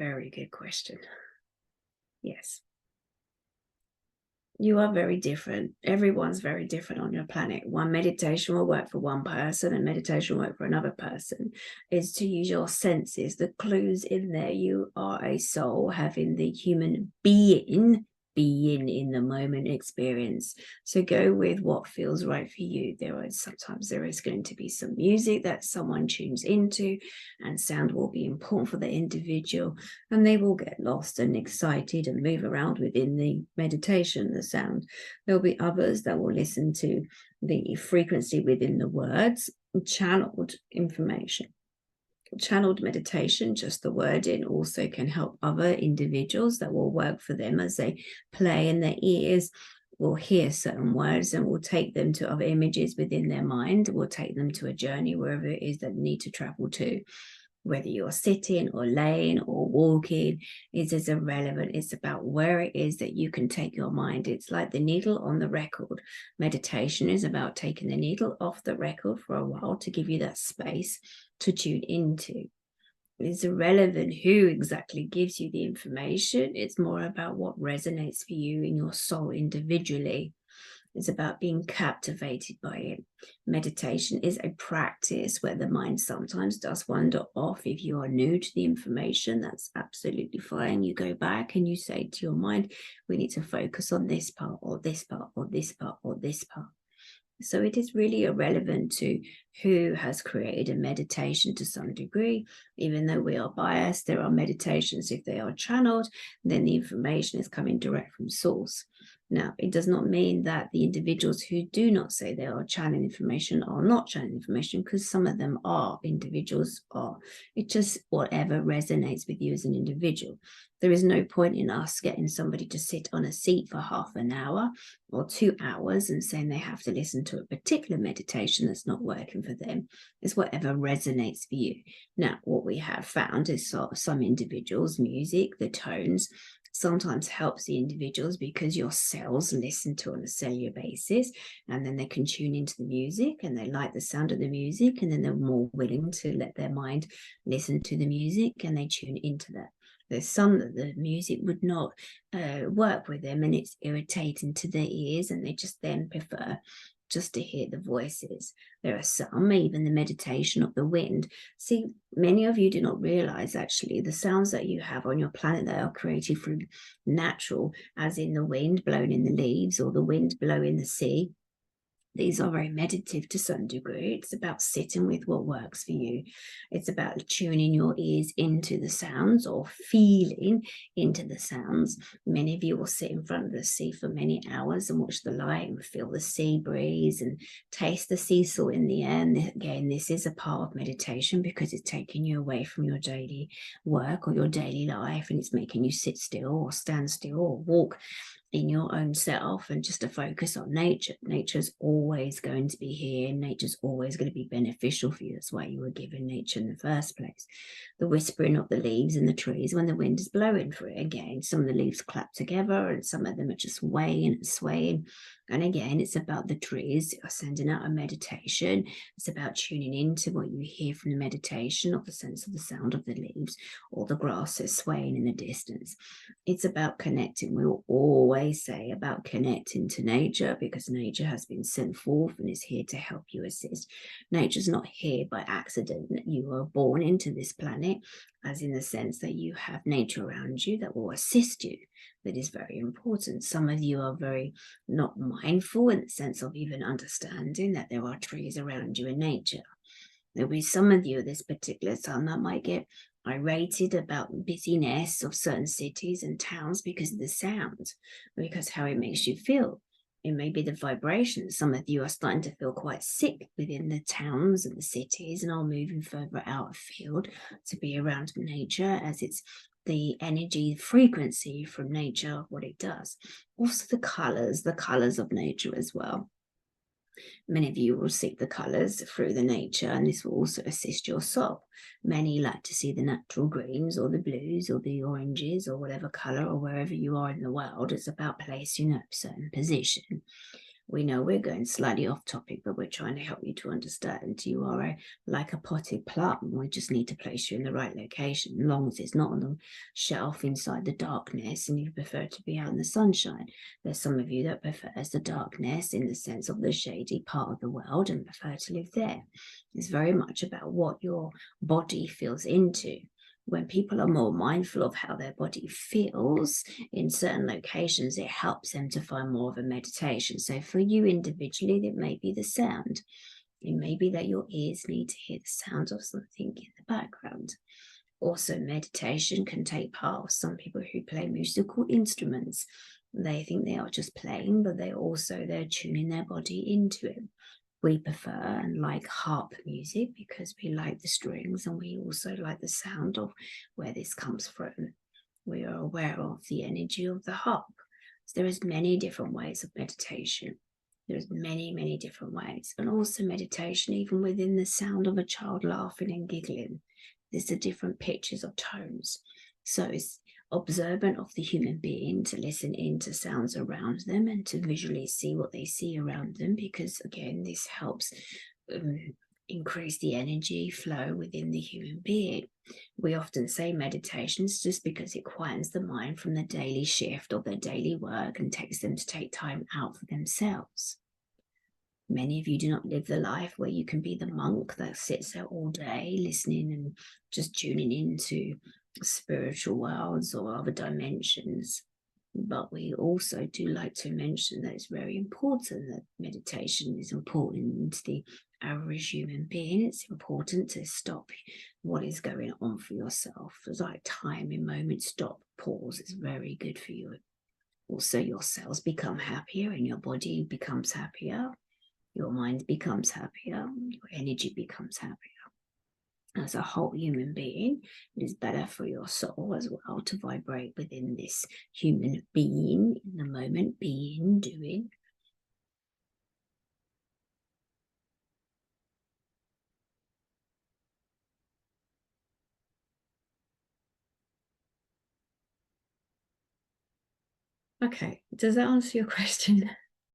Very good question. Yes. You are very different. Everyone's very different on your planet. One meditation will work for one person and meditation will work for another person. Is to use your senses, the clues in there. You are a soul having the human being in the moment experience. So go with what feels right for you. Sometimes there is going to be some music that someone tunes into, and sound will be important for the individual, and they will get lost and excited and move around within the meditation, the sound. There'll be others that will listen to the frequency within the words, channeled information. Channeled meditation, just the wording, also can help other individuals that will work for them as they play in their ears. Will hear certain words and will take them to other images within their mind, will take them to a journey wherever it is that they need to travel to. Whether you're sitting or laying or walking, it is irrelevant. It's about where it is that you can take your mind. It's like the needle on the record. Meditation is about taking the needle off the record for a while to give you that space to tune into. It's irrelevant who exactly gives you the information. It's more about what resonates for you in your soul individually. It's about being captivated by it. Meditation is a practice where the mind sometimes does wander off. If you are new to the information, that's absolutely fine. You go back and you say to your mind, we need to focus on this part or this part or this part or this part. So it is really irrelevant to who has created a meditation to some degree. Even though we are biased, there are meditations, if they are channeled, then the information is coming direct from source. Now, it does not mean that the individuals who do not say they are channeling information are not channeling information, because some of them are, individuals are. It's just whatever resonates with you as an individual. There is no point in us getting somebody to sit on a seat for half an hour or 2 hours and saying they have to listen to a particular meditation that's not working for them. It's whatever resonates for you. Now, what we have found is some individuals, music, the tones, sometimes helps the individuals because your cells listen to on a cellular basis, and then they can tune into the music and they like the sound of the music, and then they're more willing to let their mind listen to the music and they tune into that. There's some that the music would not work with them and it's irritating to their ears, and they just then prefer just to hear the voices. There are some, even the meditation of the wind. See, many of you do not realize actually the sounds that you have on your planet that are created through natural, as in the wind blowing in the leaves or the wind blowing the sea. These are very meditative to some degree. It's about sitting with what works for you. It's about tuning your ears into the sounds or feeling into the sounds. Many of you will sit in front of the sea for many hours and watch the light and feel the sea breeze and taste the sea salt in the air. And again, this is a part of meditation because it's taking you away from your daily work or your daily life, and it's making you sit still or stand still or walk in your own self and just to focus on nature. Nature's always going to be here. Nature's always going to be beneficial for you. That's why you were given nature in the first place. The whispering of the leaves in the trees when the wind is blowing for it. Again, some of the leaves clap together and some of them are just swaying and swaying. And again, it's about the trees sending out a meditation. It's about tuning into what you hear from the meditation, or the sense of the sound of the leaves or the grasses swaying in the distance. It's about connecting. We will always say about connecting to nature, because nature has been sent forth and is here to help you assist. Nature's not here by accident. You were born into this planet, as in the sense that you have nature around you that will assist you. That is very important. Some of you are very not mindful in the sense of even understanding that there are trees around you in nature. There'll be some of you at this particular time that might get irritated about busyness of certain cities and towns because of the sound, because how it makes you feel. It may be the vibrations. Some of you are starting to feel quite sick within the towns and the cities and are moving further out of field to be around nature, as it's the energy frequency from nature, what it does. Also the colors of nature as well. Many of you will seek the colors through the nature, and this will also assist your soul. Many like to see the natural greens or the blues or the oranges or whatever color, or wherever you are in the world. It's about placing a certain position. We know we're going slightly off topic, but we're trying to help you to understand you are like a potted plum. We just need to place you in the right location, as long as it's not on the shelf inside the darkness and you prefer to be out in the sunshine. There's some of you that prefers the darkness in the sense of the shady part of the world and prefer to live there. It's very much about what your body feels into. When people are more mindful of how their body feels in certain locations, it helps them to find more of a meditation. So for you individually, it may be the sound. It may be that your ears need to hear the sound of something in the background. Also, meditation can take part of some people who play musical instruments. They think they are just playing, but they're tuning their body into it. We prefer and like harp music because we like the strings and we also like the sound of where this comes from. We are aware of the energy of the harp. So there is many different ways of meditation. There's many different ways. And also meditation, even within the sound of a child laughing and giggling, there's the different pitches of tones. So it's observant of the human being to listen into sounds around them and to visually see what they see around them, because again, this helps increase the energy flow within the human being. We often say meditations just because it quiets the mind from the daily shift of their daily work and takes them to take time out for themselves. Many of you do not live the life where you can be the monk that sits there all day listening and just tuning into spiritual worlds or other dimensions. But we also do like to mention that it's very important that meditation is important to the average human being. It's important to stop what is going on for yourself. It's like time in moment, stop, pause is very good for you. Also, your cells become happier and your body becomes happier. Your mind becomes happier, your energy becomes happier. As a whole human being, it is better for your soul as well to vibrate within this human being in the moment, being, doing. Okay, does that answer your question?